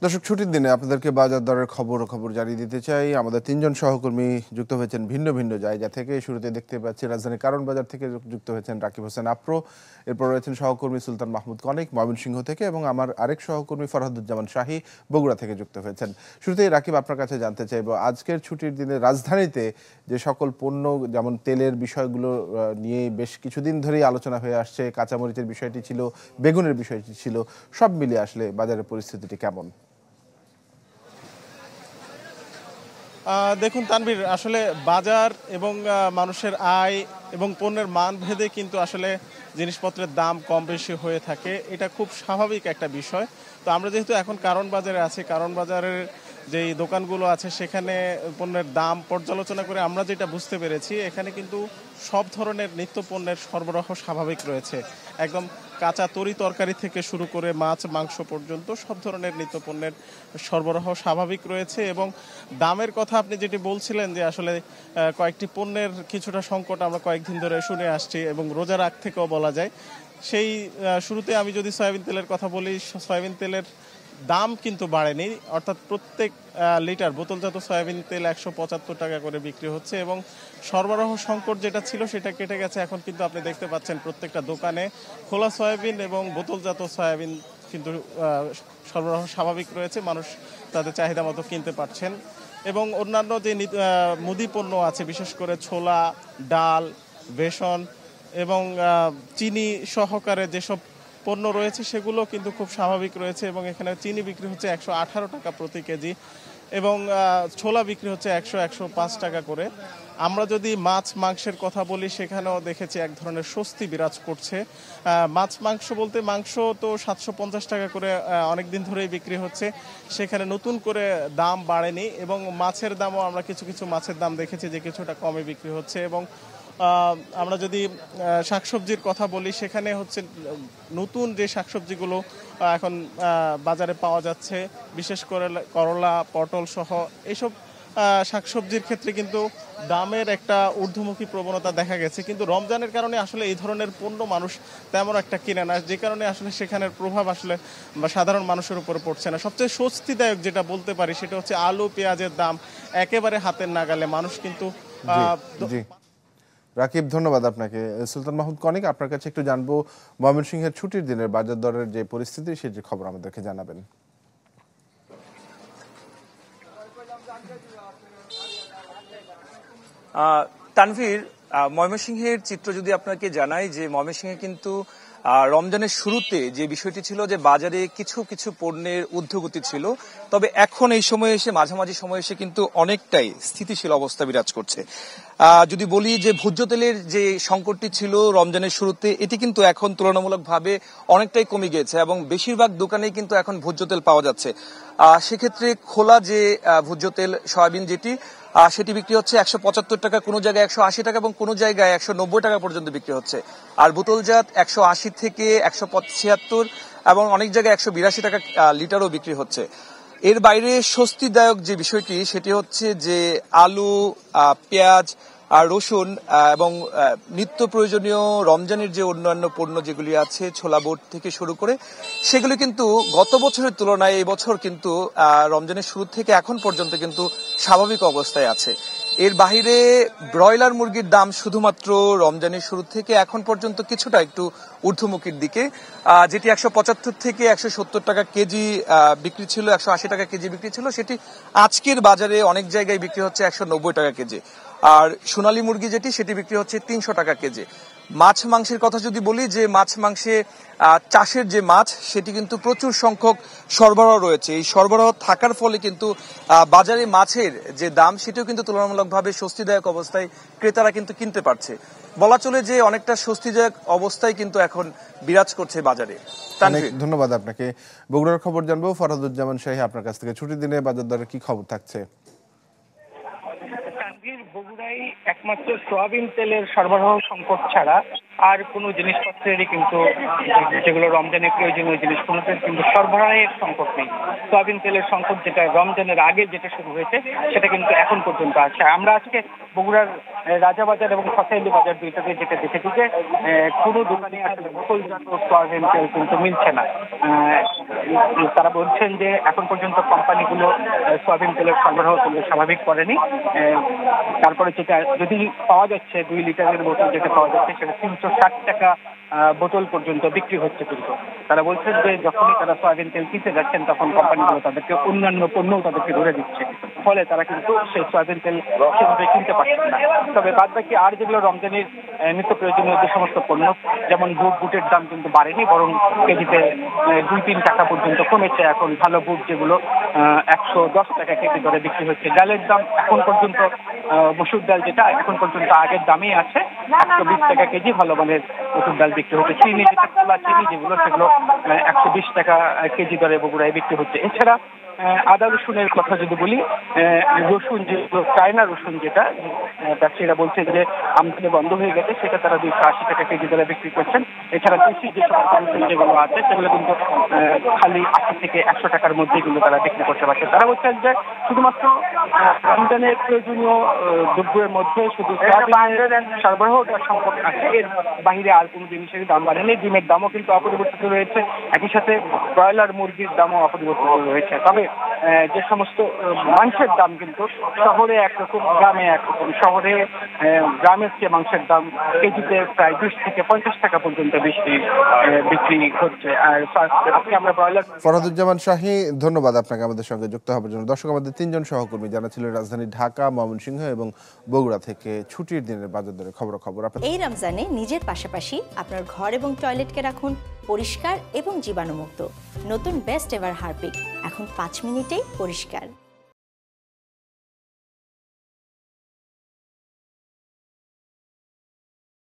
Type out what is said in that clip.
দর্শক, ছুটির দিনে আপনাদেরকে বাজার দরের খবর জানিয়ে দিতে চাই। আমাদের তিনজন সহকর্মী যুক্ত হয়েছেন ভিন্ন ভিন্ন জায়গা থেকে। শুরুতে দেখতে পাচ্ছি রাজধানীর কারণ বাজার থেকে যুক্ত হয়েছেন রাকিব হোসেন আপ্রো। এরপর রয়েছেন সহকর্মী সুলতান মাহমুদ কনিক ময়মনসিংহ থেকে, এবং আমার আরেক সহকর্মী ফরহাদুজ্জামান শাহী বগুড়া থেকে যুক্ত হয়েছেন। শুরুতেই রাকিব, আপনার কাছে জানতে চাইব, আজকের ছুটির দিনে রাজধানীতে যে সকল পণ্য, যেমন তেলের বিষয়গুলো নিয়ে বেশ কিছুদিন ধরেই আলোচনা হয়ে আসছে, কাঁচামরিচের বিষয়টি ছিল, বেগুনের বিষয়টি ছিল, সব মিলিয়ে আসলে বাজারের পরিস্থিতিটি কেমন? দেখুন তানভীর, আসলে বাজার এবং মানুষের আয় এবং পণ্যের মান ভেদে কিন্তু আসলে জিনিসপত্রের দাম কম বেশি হয়ে থাকে। এটা খুব স্বাভাবিক একটা বিষয়। তো আমরা যেহেতু এখন কারণ বাজারে আছি, কারণ বাজারের যেই দোকানগুলো আছে সেখানে পণ্যের দাম পর্যালোচনা করে আমরা যেটা বুঝতে পেরেছি, এখানে কিন্তু সব ধরনের নিত্য পণ্যের সরবরাহ স্বাভাবিক রয়েছে। একদম কাঁচা তরি তরকারি থেকে শুরু করে মাছ মাংস পর্যন্ত সব ধরনের নিত্য পণ্যের সরবরাহ স্বাভাবিক রয়েছে। এবং দামের কথা আপনি যেটি বলছিলেন যে আসলে কয়েকটি পণ্যের কিছুটা সংকট আমরা কয়েকদিন ধরে শুনে আসছি এবং রোজার আগ থেকেও বলা যায়। সেই শুরুতে আমি যদি সয়াবিন তেলের কথা বলি, সয়াবিন তেলের দাম কিন্তু বাড়েনি, অর্থাৎ প্রত্যেক লিটার বোতলজাত সয়াবিন তেল 175 টাকা করে বিক্রি হচ্ছে। এবং সরবরাহ সংকট যেটা ছিল সেটা কেটে গেছে। এখন কিন্তু আপনি দেখতে পাচ্ছেন প্রত্যেকটা দোকানে খোলা সয়াবিন এবং বোতলজাত সয়াবিন কিন্তু সরবরাহ স্বাভাবিক রয়েছে, মানুষ তাদের চাহিদা মতো কিনতে পারছেন। এবং অন্যান্য যে মুদি পণ্য আছে, বিশেষ করে ছোলা, ডাল, বেসন এবং চিনি সহকারে যেসব পণ্য রয়েছে সেগুলো কিন্তু খুব স্বাভাবিক রয়েছে। এবং এখানে চিনি বিক্রি হচ্ছে 118 টাকা প্রতি কেজি এবং ছোলা বিক্রি হচ্ছে 105 টাকা করে। আমরা যদি মাছ মাংসের কথা বলি, সেখানেও দেখেছি এক ধরনের স্বস্তি বিরাজ করছে। মাছ মাংস বলতে মাংস তো 750 টাকা করে অনেক দিন ধরেই বিক্রি হচ্ছে, সেখানে নতুন করে দাম বাড়েনি। এবং মাছের দামও আমরা কিছু কিছু মাছের দাম দেখেছি যে কিছুটা কমে বিক্রি হচ্ছে। এবং আমরা যদি শাকসবজির কথা বলি, সেখানে হচ্ছে নতুন যে শাকসবজিগুলো এখন বাজারে পাওয়া যাচ্ছে, বিশেষ করে করলা, পটল সহ এইসব শাকসবজির ক্ষেত্রে কিন্তু দামের একটা ঊর্ধ্বমুখী প্রবণতা দেখা গেছে। কিন্তু রমজানের কারণে আসলে এই ধরনের পণ্য মানুষ তেমন একটা কিনে না, যে কারণে আসলে সেখানের প্রভাব আসলে সাধারণ মানুষের উপরে পড়ছে না। সবচেয়ে স্বস্তিদায়ক যেটা বলতে পারি সেটা হচ্ছে আলু পেঁয়াজের দাম একেবারে হাতের নাগালে। মানুষ কিন্তু রাকিব, ধন্যবাদ আপনাকে। সুলতান মাহমুদ কনিক, আপনার কাছে একটু জানবো, ময়মনসিংহের ছুটির দিনের বাজার দরের যে পরিস্থিতি, সেটি খবর আমাদেরকে জানাবেন। তানভীর, ময়মনসিংহের চিত্র যদি আপনাকে জানাই, যে ময়মনসিংহে কিন্তু রমজানের শুরুতে যে বিষয়টি ছিল যে বাজারে কিছু কিছু পণ্যের ঊর্ধ্বগতি ছিল, তবে এখন এই সময়ে এসে মাঝামাঝি সময় এসে কিন্তু অনেকটাই স্থিতিশীল অবস্থা বিরাজ করছে। যদি বলি যে ভোজ্য তেলের যে সংকটটি ছিল রমজানের শুরুতে, এটি কিন্তু এখন তুলনামূলকভাবে অনেকটাই কমে গিয়েছে এবং বেশিরভাগ দোকানেই কিন্তু এখন ভোজ্য তেল পাওয়া যাচ্ছে। সেক্ষেত্রে খোলা যে ভোজ্য তেল সয়াবিন যেটি, সেটি বিক্রি হচ্ছে 175 টাকা, কোনো জায়গায় 180 টাকা এবং কোনো জায়গায় 190 টাকা পর্যন্ত বিক্রি হচ্ছে। আর বোতলজাত 180 থেকে 175 এবং অনেক জায়গায় 182 টাকা লিটারও বিক্রি হচ্ছে। এর বাইরে স্বস্তিদায়ক যে বিষয়টি সেটি হচ্ছে যে আলু, পেঁয়াজ আর রসুন এবং নিত্য প্রয়োজনীয় রমজানের যে অন্যান্য পণ্য যেগুলি আছে, ছোলা বোট থেকে শুরু করে, সেগুলি কিন্তু গত বছরের তুলনায় এই বছর কিন্তু রমজানের শুরু থেকে এখন পর্যন্ত কিন্তু স্বাভাবিক অবস্থায় আছে। এর বাইরে ব্রয়লার মুরগির দাম শুধুমাত্র রমজানের শুরু থেকে এখন পর্যন্ত কিছুটা একটু ঊর্ধ্বমুখীর দিকে, যেটি 175 থেকে 170 টাকা কেজি বিক্রি ছিল, 180 টাকা কেজি বিক্রি ছিল, সেটি আজকের বাজারে অনেক জায়গায় বিক্রি হচ্ছে 190 টাকা কেজি। আর সোনালী মুরগি যেটি, সেটি বিক্রি হচ্ছে 300 টাকা কেজি। মাছ মাংসের কথা যদি বলি, যে মাছ মাংসে চাষের যে মাছ, সেটি কিন্তু প্রচুর সংখ্যক সরবরাহ রয়েছে। এই সরবরাহ থাকার ফলে কিন্তু বাজারে মাছের যে দাম, সেটিও কিন্তু তুলনামূলকভাবে স্বস্তিদায়ক অবস্থায় ক্রেতারা কিন্তু কিনতে পারছে। বলা চলে যে অনেকটা স্বস্তিদায়ক অবস্থায় কিন্তু এখন বিরাজ করছে বাজারে। ধন্যবাদ আপনাকে। বগুড়ার খবর জানবো, ফরহাদুজ্জামান শাহী, আপনার কাছ থেকে ছুটির দিনে বাজার দরের কি খবর থাকছে? বগুড়ায় একমাত্র সয়াবিন তেলের সরবরাহ সংকট ছাড়া আর কোনো জিনিসপত্রেরই কিন্তু যেগুলো রমজানে প্রয়োজনীয় জিনিস কোনোটার কিন্তু সরবরাহের সংকট নেই। সয়াবিন তেলের সংকট যেটা রমজানের আগে যেটা শুরু হয়েছে সেটা কিন্তু এখন পর্যন্ত আছে। আমরা আজকে বগুড়ার রাজাবাজার এবং ফসাইলি বাজার দুইটাতে যেটা দেখেছি যে কোনো দোকানে আসলে বোতলজাত সয়াবিন তেল কিন্তু মিলছে না। তারা বলছেন যে এখন পর্যন্ত কোম্পানিগুলো সয়াবিন তেলের সরবরাহ কিন্তু স্বাভাবিক করেনি। তারপরে যেটা যদি পাওয়া যাচ্ছে 2 লিটারের বোতল যেটা পাওয়া যাচ্ছে সেটা 360 টাকা বোতল পর্যন্ত বিক্রি হচ্ছে। কিন্তু তারা বলছেন যে যখনই তারা সয়াবিন তেল কিনতে যাচ্ছেন তখন কোম্পানিগুলো তাদেরকে অন্যান্য পণ্যও তাদেরকে ধরে দিচ্ছে, ফলে তারা কিন্তু সেই সয়াবিন তেল সেভাবে কিনতে পারছেন না। তবে বাদ বাকি আর যেগুলো রমজানের নিত্য প্রয়োজনীয় যে সমস্ত পণ্য, যেমন বুটের দাম কিন্তু বাড়েনি, বরং কেজিতে 2-3 টাকা পর্যন্ত কমেছে। এখন ভালো বুট যেগুলো 110 টাকা কেজি দরে বিক্রি হচ্ছে। ডালের দাম এখন পর্যন্ত মসুর ডাল যেটা এখন পর্যন্ত আগের দামেই আছে, 120 টাকা কেজি ভালো মানের মসুর ডাল বিক্রি হচ্ছে। চিনি যেটা খোলা চিনি যেগুলো সেগুলো 120 টাকা কেজি দরে বগুড়ায় বিক্রি হচ্ছে। এছাড়া আদা রসুনের কথা যদি বলি, রসুন যেগুলো চায়না রসুন যেটা ব্যবসায়ীরা বলছেন যে আমদানি বন্ধ হয়ে গেছে, সেটা তারা 280 টাকা কেজি দরে বিক্রি করছেন। এছাড়া দেশি যে সমস্ত রসুন যেগুলো আছে সেগুলো কিন্তু খালি 80 থেকে 100 টাকার মধ্যে কিন্তু তারা বিক্রি করতে পারছে। তারা বলছেন যে শুধুমাত্র রমজানের প্রয়োজনীয় দ্রব্যের মধ্যে শুধু সরবরাহটা সংকট আছে, এর বাহিরে আর কোনো জিনিসের দাম বাড়েনি। ডিমের দামও কিন্তু অপরিবর্তিত রয়েছে, একই সাথে ব্রয়লার মুরগির দামও অপরিবর্তিত রয়েছে। তবে যে সমস্ত মাংসের দাম কিন্তু শহরে একরকম গ্রামে একরকম। শহরে গ্রামের চেয়ে মাংসের দাম কেজিতে প্রায় 20 থেকে 50 টাকা পর্যন্ত বেশি বিক্রি হচ্ছে। আর আজকে আমরা ব্রয়লার ফরহাদুজ্জামান শাহী, ধন্যবাদ আপনাকে আমাদের সঙ্গে যুক্ত হওয়ার জন্য। দর্শক, আমাদের 3 জন সহকর্মী যারা ছিলেন রাজধানী ঢাকা, ময়মনসিংহ এবং বগুড়া থেকে ছুটির দিনের বাজার দরের খবর। এই রমজানে নিজের পাশাপাশি আপনার ঘর এবং টয়লেটকে রাখুন পরিষ্কার এবং জীবাণুমুক্ত। নতুন বেস্ট এভার হারপিক এখন 5 মিনিটেই পরিষ্কার।